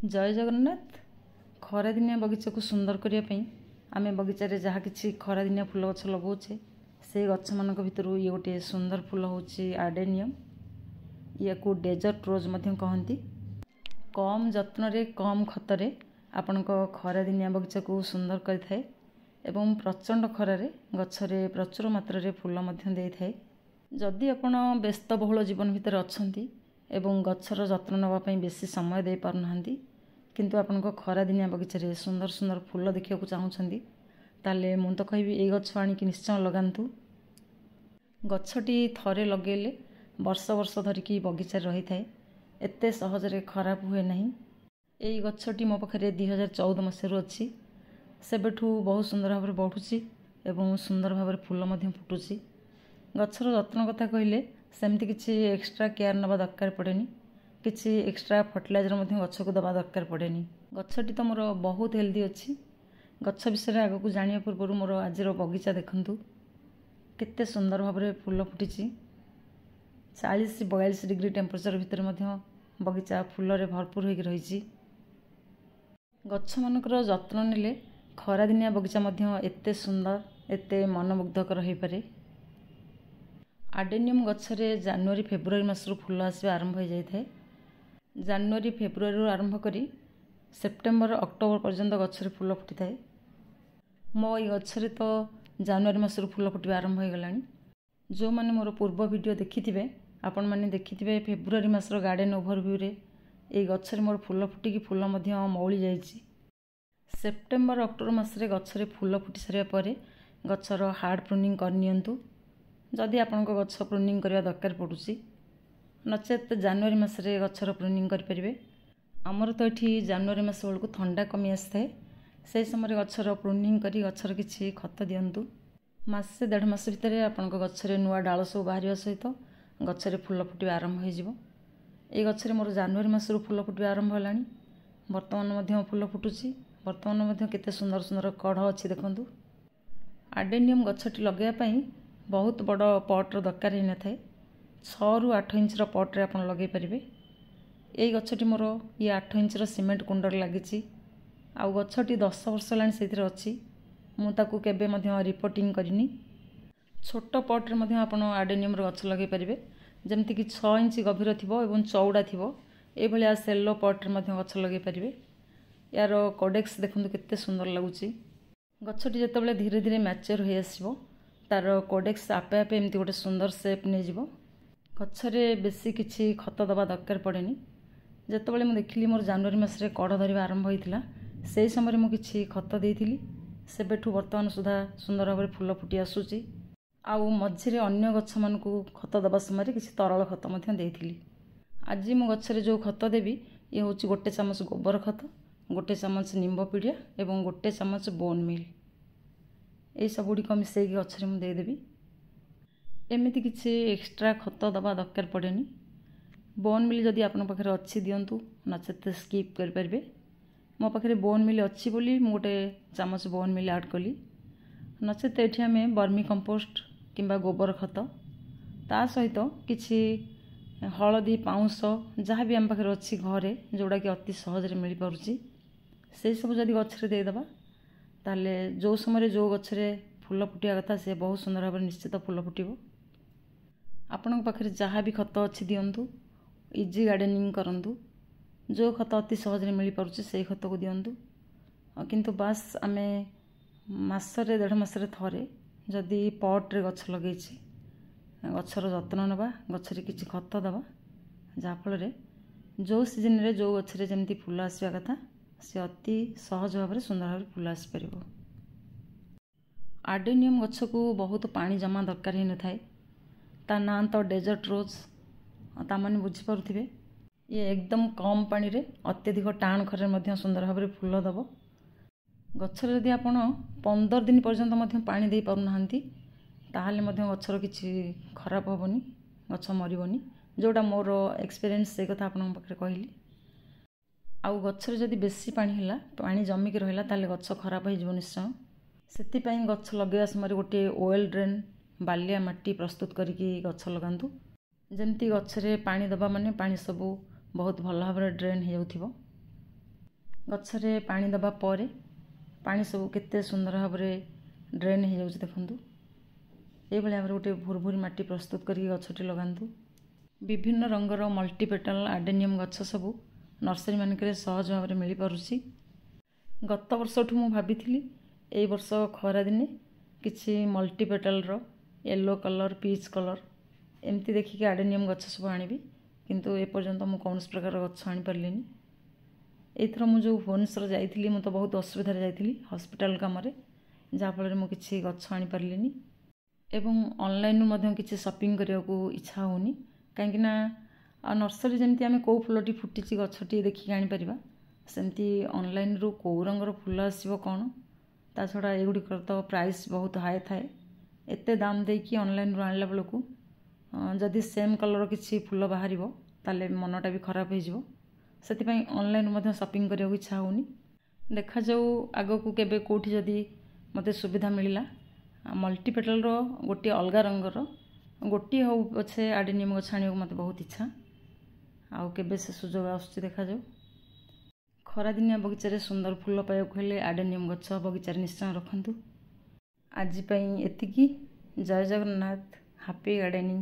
जय जगन्नाथ। खरादिनिया बगीचा को सुंदर करने आम बगीचारे जहाँ कि खरादिनिया फूल गछ लगाऊे से गछ मान भर ये गोटे सुंदर फूल हूँ आडेनियम। या को डेजर्ट रोज कहती। कम जत्न कम खतर आपण खरादिनिया बगीचा को सुंदर करें एवं प्रचंड खरारे गछरे प्रचुर मात्रा फूल दे थाए। जदि आपण व्यस्तबहुल जीवन भितर अच्छा एवं गछर जत्न नापी बेसी समय दे पारना किंतु आपण खरादिनिया बगीचारे सुंदर सुंदर फूल देखा चाहूँगी ताले मु तो कहि ये गछ आणिक निश्चय लगातु। गछटी थरे लगेले वर्ष वर्ष धरिकी बगीचा रही थाए एत सहजरे खराब हुए ना। यही गछटी मो पाखे 2014 मसीह अच्छी सेबेठू बहुत सुंदर भाव में बढ़ुची एवं सुंदर भाव में फूल फुटुची। गछर जत्न कथा कहले सेमती किसी एक्स्ट्रा केयर नवा दरकार पड़ेनी किसी एक्स्ट्रा फर्टिलाइजर गछ को दबा दरकार पड़ेनी। गछटी तो मोर बहुत हेल्दी अच्छी। गछ विषय आग को जाना पूर्व मोर आज बगीचा देखु केते सुंदर भाव में फूल फुटी 40-42 डिग्री टेम्परेचर भितर बगीचा फूल भरपूर हो रही। गछ मानकर जत्न नेले खरादिनिया बगीचा एते सुंदर एते मनमुग्धकर हो पारे। आडेनियम गछरे जनवरी फेब्रुआरी मासरू फूल आसवा आरंभ हो जाए। जनवरी फेब्रुआरी आरंभ करी सेप्टेम्बर अक्टोबर पर्यंत गछरे फूल फुटी थाए। मो ये गछरे तो जनवरी मासरू फूल फुटवा आरंभ हो गला। जो मैंने मोर पूर्व वीडियो देखि थे आपण मैंने देखि थे फेब्रुआरी मासर गार्डन ओभरव्यू रे ये गछरे मोर फूल फुटिकी फूल मौली जाइछि। सेप्टेम्बर अक्टोबर मासरे गछरे फूल फुटी सारा पर गछर हार्ड प्रूनिंग करनियंतु जदि आपनको गछ प्रूनिंग करने दरकार पड़ुछि नचेत जनवरी मासरे गछर प्रूनिंग करें। आमर तो ये जनवरी मास बेलू ठंडा कमी आए से समय गछर प्रूनिंग करी गछर किछि खत दियंतु। मासे 1.5 मास भितर आपनको गछरे नुआ डाल सब बाहर सहित गछरे फूल फुटवा आरंभ हो। ये गछरे मोर जनवरी मासरू फूल फुटवा आरंभ होलानी। वर्तमान फूल फुटुची। वर्तमान केते सुंदर सुंदर कढ़ अच्छी देखंतु। आडेनियम गछटी लगेवाई बहुत बड़ पट्र दरकार ही न थाए। 6 ରୁ 8 इंचर पट्रे आप लगे पारे। यही गछटी मोर ये 8 इंचर सीमेंट कुंडर लगी आउ गछटी 10 वर्ष होलानी से अच्छी मुझे केबे रिपोर्टिंग करनी। छोट पट्रे आप आडेनियम गछ लगे पारे जमती कि 6 इंच गभीर थी और चौड़ा थी ये सेलो पट्रे गछ लगे पारे। यार कोडेक्स देखो केते सुंदर लगुच। गछटी जिते धीरे धीरे मैच्योर हो आसो तार कोडेक्स आपे आपे एमती गोटे सुंदर सेप नहीं जीवो। गछरे बेसी किछि खत दबा दरकार पड़ेनी। जितेबाला मुझे देखिली मोर जनवरी मासरे कढ़ धरवा आरंभ होता से समय मुझे खत देती सेबेठू वर्तमान सुधा सुंदर भाव में फूल फुटी आसूची। आउ मझिरे अन्य गछ मानकु खत दबा समय किछि तरल खत देइथिली। आज मु गछरे जो खत देवी ये हूँ 1 चामच गोबर खत 1 चामच निम्ब पीड़िया एवं 1 चामच बोन मिल ये सबुड़ मिसई गछरे मु देदेवी। एमती किसी एक्स्ट्रा खत दबा दरकार पड़ेनी। बोन मिल जदि आपन पाखे अच्छी दिंतु नचेत स्कीप करें। मो पाखे बोन मिल अच्छी बोली मु 1 चामच बोन मिल ऐड कली नचेत ये आम वर्मी कंपोस्ट किंबा गोबर खत ता सहित किछि हलदी पाउंस जहाँ भी आम पाखे अच्छी घरे जोड़ा कि अति सहज मिल पारुछि से सब जदि गछरे देदेबा ताले जो समय जो गछरे फूल फुटिया कथा से बहुत सुंदर भाव निश्चित फूल फुटिबो। आपण पाखे जहाँ भी खत अच्छी दिंतु इजी गार्डनिंग करंतु जो खत अति सहज मिल पारुछि से खत को दिंतु। किंतु बास आमे मासरे 1.5 मासरे थरे जदि पट्रे गछ लगे गछर जत्न नवा गछरे किछि खत दबा जाफल जो सीजन रे जो गछरे जमती फूल आसवा कथा से अति सहज भाव में सुंदर भाव फूल आसपार। आडेनियम गछ को बहुत पानी जमा दरकार ही न थाए। ता ना तो डेजर्ट रोज ता माने बुझीपे ये एकदम कम पानी रे अत्यधिक टाण खरे सुंदर भाव में फूल दब। गछर जदि आपण 15 दिन पर्यंत पानी दे पारुना ताहले गछर किछि खराब हेबनी गछ मरबनी जोटा मोर एक्सपीरियंस से कथा आपन पाखे कहली। आउ गछरे जदि बेसी पानी जमिकी रहा ताले गछ खराब हो निश्चय। से गछ लगे समय गोटे ओएल ड्रेन बालिया माटी प्रस्तुत करके गछ लगातु जमती गछरे पानी दबा माने पानी सबू बहुत भल भाव ड्रेन हो जाउथिबो। ଗଛରେ ପାଣି ଦେବା ପରେ ପାଣି ସବୁ କେତେ ସୁନ୍ଦର ଭାବରେ ଡ୍ରେନ୍ ହେଇଯାଉଛି ଦେଖନ୍ତୁ। ଏଇଭଳି ଭାବରେ ଗୋଟେ ଭୁରଭୁରି ମାଟି ପ୍ରସ୍ତୁତ କରିକି ଗଛଟି ଲଗାନ୍ତୁ। ବିଭିନ୍ନ ରଙ୍ଗର ମଲ୍ଟିପେଟାଲ ଆଡେନିୟମ୍ ଗଛ ସବୁ ନର୍ସରୀ ମାନଙ୍କରେ ସହଜ ଭାବରେ ମିଳିପାରୁଛି। ଗତ ବର୍ଷଠୁ ମୁଁ ଭାବିଥିଲି ଏଇ ବର୍ଷ ଖରାଦିନେ କିଛି ମଲ୍ଟିପେଟାଲର ୟେଲୋ କଲର୍, ପିଚ୍ କଲର୍ ଏମିତି ଦେଖିକି ଆଡେନିୟମ୍ ଗଛ ସବୁ ଆଣିବି, କିନ୍ତୁ ଏପର୍ଯ୍ୟନ୍ତ ମୁଁ କୌଣସି ପ୍ରକାର ଗଛ ଆଣିପାରିଲିନି। ଏଇଥର ମୁଁ ଯେଉଁ ଭୁବନେଶ୍ୱର ଯାଇଥିଲି, ମୁଁ ତ ବହୁତ ଅସୁବିଧାରେ ଯାଇଥିଲି ହସ୍ପିଟାଲ କାମରେ, ଯାହାଫଳରେ ମୁଁ କିଛି ଗଛ ଆଣିପାରିଲିନି ଏବଂ ଅନଲାଇନ୍ରୁ ମଧ୍ୟ କିଛି ସପିଂ କରିବାକୁ ଇଚ୍ଛା ହେଉନି। କାହିଁକିନା ନର୍ସରୀ ଯେମିତି ଆମେ କେଉଁ ଫୁଲଟି ଫୁଟିଛି ଗଛଟି ଦେଖିକି ଆଣିପାରିବା, ସେମିତି ଅନଲାଇନ୍ରୁ କେଉଁ ରଙ୍ଗର ଫୁଲ ଆସିବ କ'ଣ, ତା ଛଡ଼ା ଏଗୁଡ଼ିକର ତ ପ୍ରାଇସ୍ ବହୁତ ହାଇ ଥାଏ। ଏତେ ଦାମ୍ ଦେଇକି ଅନଲାଇନ୍ରୁ ଆଣିଲା ବେଳକୁ ଯଦି ସେମ୍ କଲର୍ କିଛି ଫୁଲ ବାହାରିବ ତାହେଲେ ମନଟା ବି ଖରାପ ହେଇଯିବ। ସେଥିପାଇଁ ଅନଲାଇନ୍ ମଧ୍ୟ ସପିଂ କରିବାକୁ ଇଚ୍ଛା ହେଉନି। ଦେଖାଯାଉ ଆଗକୁ କେବେ କେଉଁଠି ଯଦି ମୋତେ ସୁବିଧା ମିଳିଲା ମଲ୍ଟିପେଟାଲର ଗୋଟିଏ ଅଲଗା ରଙ୍ଗର ଗୋଟିଏ ହେଉ ପଛେ ଆଡେନିୟମ୍ ଗଛ ଆଣିବାକୁ ମୋତେ ବହୁତ ଇଚ୍ଛା। ଆଉ କେବେ ସେ ସୁଯୋଗ ଆସୁଛି ଦେଖାଯାଉ। ଖରାଦିନିଆ ବଗିଚାରେ ସୁନ୍ଦର ଫୁଲ ପାଇବାକୁ ହେଲେ ଆଡେନିୟମ୍ ଗଛ ବଗିଚାରେ ନିଶ୍ଚୟ ରଖନ୍ତୁ। ଆଜି ପାଇଁ ଏତିକି। ଜୟ ଜଗନ୍ନାଥ। Happy gardening.